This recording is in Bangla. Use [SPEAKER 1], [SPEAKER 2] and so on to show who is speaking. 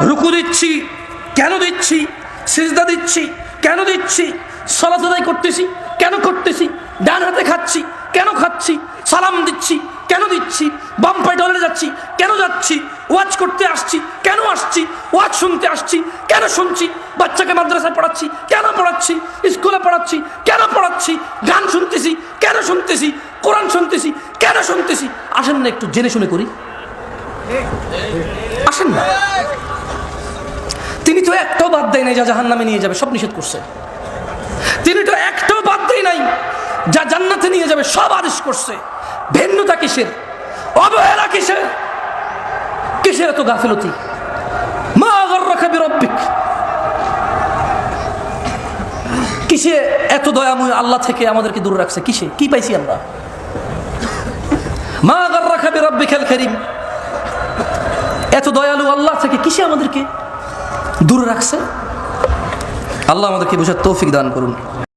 [SPEAKER 1] রুকু দিচ্ছি কেন দিচ্ছি, সিজদা দিচ্ছি কেন দিচ্ছি, সালাত আদায় করতেছি কেন করতেছি, ডান হাতে খাচ্ছি কেন খাচ্ছি, সালাম দিচ্ছি কেন দিচ্ছি, বাম পায়ে টয়লেটে যাচ্ছি কেন যাচ্ছি, ওয়াজ করতে আসছি কেন আসছি, ওয়াজ শুনতে আসছি কেন শুনছি, বাচ্চাকে মাদ্রাসায় পড়াচ্ছি কেন পড়াচ্ছি, স্কুলে পড়াচ্ছি কেন পড়াচ্ছি, গান শুনতেছি কেন শুনতেছি, কোরআন শুনতেছি কেন শুনতেছি। আসেন না একটু জেনে শুনে করি, আসেন না। তিনি তো একটাও বাদ দেয় নাই যা জাহান্নামে নিয়ে যাবে, সব নিষেধ করছে। তিনি তো একটাও বাদ দেয় নাই যা জান্নাতে নিয়ে যাবে, সব আদেশ করছে। ভিন্নতা কিসের, অবহেলা কিসের, কিসের এত গাফিলতি? মা গাররাকা বিরাব্বিক, কিসে এত দয়াময় আল্লাহ থেকে আমাদেরকে দূরে রাখছে, কিসে কি পাইছি আমরা? মা গাররাকা বিরাব্বিকাল কারীম, এত দয়ালু আল্লাহ থেকে কিসে আমাদেরকে দূরে রাখছে? আল্লাহ আমাদেরকে বোঝার তৌফিক দান করুন।